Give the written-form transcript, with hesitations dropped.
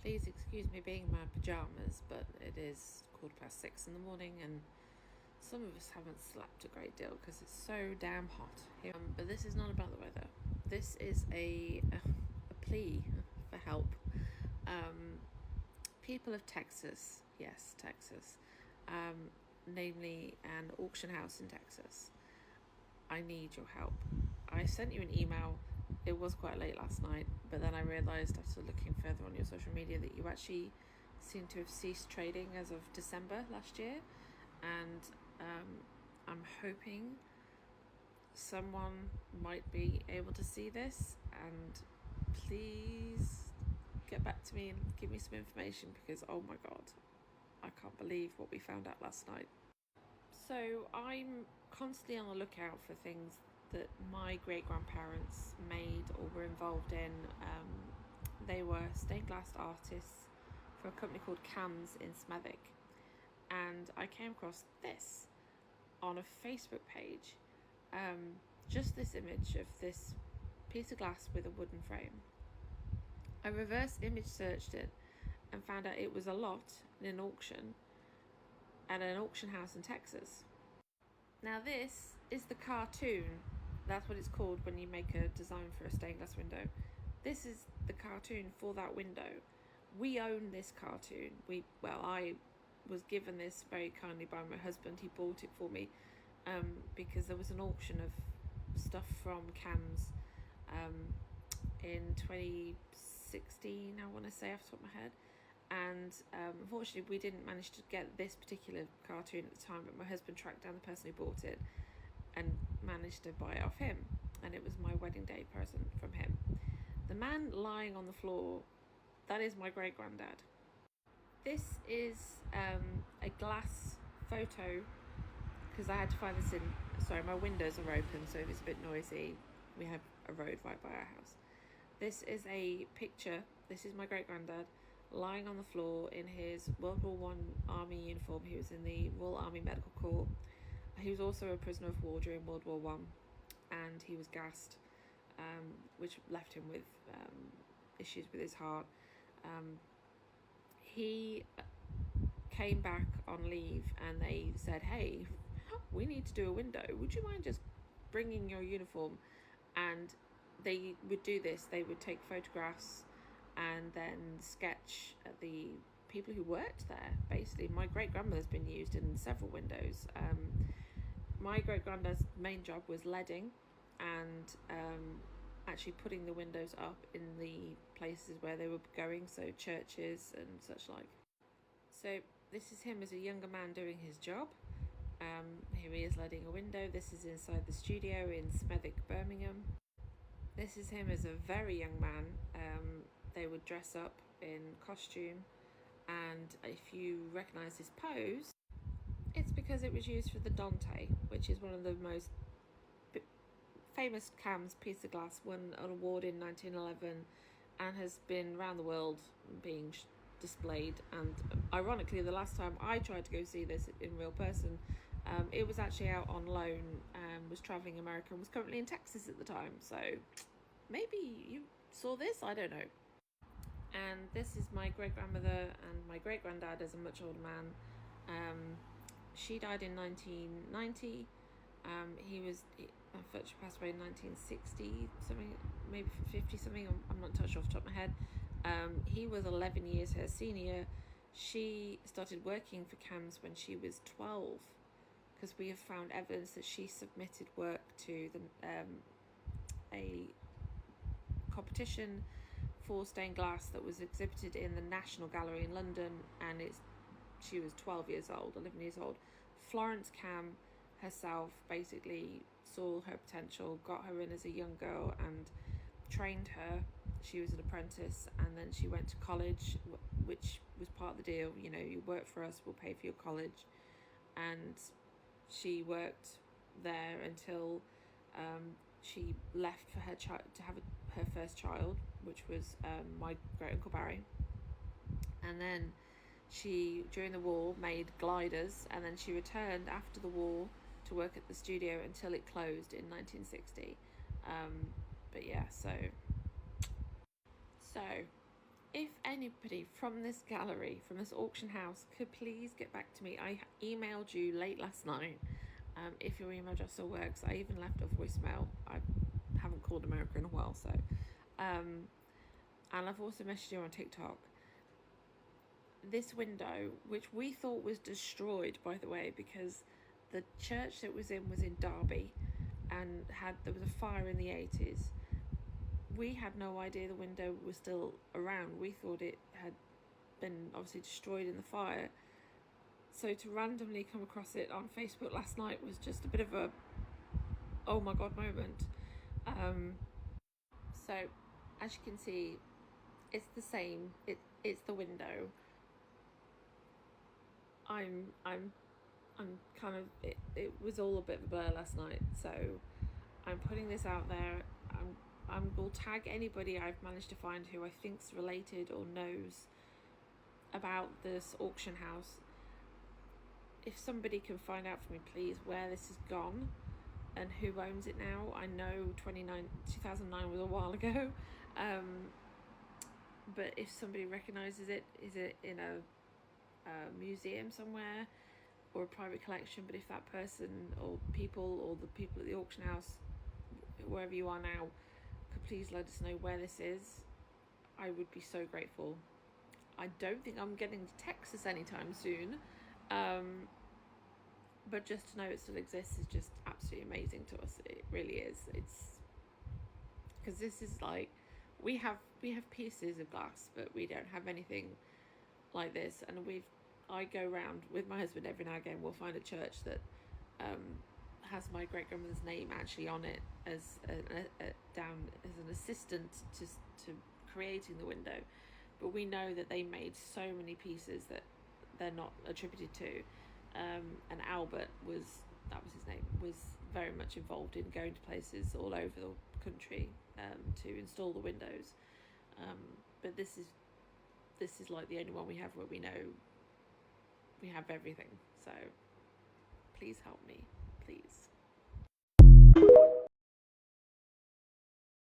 Please excuse me being in my pyjamas, but it is 6:15 in the morning and some of us haven't slept a great deal because it's so damn hot here. But this is not about the weather. This is a plea for help. People of Texas, yes, Texas, namely an auction house in Texas. I need your help. I sent you an email. It was quite late last night, but then I realised after looking further on your social media that you actually seem to have ceased trading as of December last year, and I'm hoping someone might be able to see this, and please get back to me and give me some information, because oh my god, I can't believe what we found out last night. So I'm constantly on the lookout for things that my great-grandparents made or were involved in. They were stained glass artists for a company called Cams in Smethwick, and I came across this on a Facebook page, just this image of this piece of glass with a wooden frame. I reverse image searched it and found out it was a lot in an auction at an auction house in Texas. Now this is the cartoon. That's what it's called when you make a design for a stained glass window. This is the cartoon for that window. We own this cartoon. I was given this very kindly by my husband. He bought it for me because there was an auction of stuff from Cams in 2016, I want to say off the top of my head. And unfortunately we didn't manage to get this particular cartoon at the time, but my husband tracked down the person who bought it and managed to buy it off him, and it was my wedding day present from him. The man lying on the floor, that is my great-granddad. This is a glass photo, because I had to find this in, sorry, my windows are open, so if it's a bit noisy, we have a road right by our house. This is a picture. This is my great-granddad lying on the floor in his World War I Army uniform. He was in the Royal Army Medical Corps. He was also a prisoner of war during World War I, and he was gassed, which left him with issues with his heart. He came back on leave and they said, hey, we need to do a window. Would you mind just bringing your uniform? And they would do this. They would take photographs and then sketch at the people who worked there. Basically, my great-grandmother's been used in several windows. My great-granddad's main job was leading and actually putting the windows up in the places where they were going, so churches and such like. So this is him as a younger man doing his job. Here he is leading a window. This is inside the studio in Smethwick, Birmingham. This is him as a very young man. They would dress up in costume, and if you recognise his pose, it's because it was used for the Dante, which is one of the most famous Cams piece of glass, won an award in 1911 and has been around the world being displayed. And ironically, the last time I tried to go see this in real person, it was actually out on loan, was travelling America and was currently in Texas at the time, so maybe you saw this, I don't know. And this is my great-grandmother and my great-granddad as a much older man. She died in 1990. She passed away in 1960 something, maybe 50 something, I'm not touched off the top of my head. He was 11 years her senior. She started working for Cams when she was 12, because we have found evidence that she submitted work to a competition for stained glass that was exhibited in the National Gallery in London, and she was 12 years old, 11 years old. Florence Cam herself basically saw her potential, got her in as a young girl and trained her. She was an apprentice, and then she went to college, which was part of the deal. You know, you work for us, we'll pay for your college. And she worked there until she left for her child to have her first child, which was my great uncle Barry. And then she, during the war, made gliders, and then she returned after the war to work at the studio until it closed in 1960. But yeah, so If anybody from this gallery, from this auction house, could please get back to me. I emailed you late last night. If your email address still works, I even left a voicemail. I haven't called America in a while, so. And I've also messaged you on TikTok. This window, which we thought was destroyed, by the way, because the church that it was in Derby, and there was a fire in the 80s. We had no idea the window was still around. We thought it had been obviously destroyed in the fire. So to randomly come across it on Facebook last night was just a bit of a oh my god moment. So as you can see, it's the same. It's the window. I'm kind of it was all a bit of a blur last night, so I'm putting this out there. I will tag anybody I've managed to find who I think's related or knows about this auction house. If somebody can find out for me, please, where this has gone and who owns it now. I know 2009 was a while ago, but if somebody recognises it, is it in a museum somewhere or a private collection? But if that person or the people at the auction house, wherever you are now, could please let us know where this is, I would be so grateful. I don't think I'm getting to Texas anytime soon, but just to know it still exists is just absolutely amazing to us. It really is. It's because this is like we have pieces of glass, but we don't have anything like this. And I go around with my husband every now and again. We'll find a church that has my great grandmother's name actually on it as down as an assistant to creating the window, but we know that they made so many pieces that they're not attributed to. And Albert was his name, was very much involved in going to places all over the country to install the windows. But this is like the only one we have where we know we have everything. So please help me, please.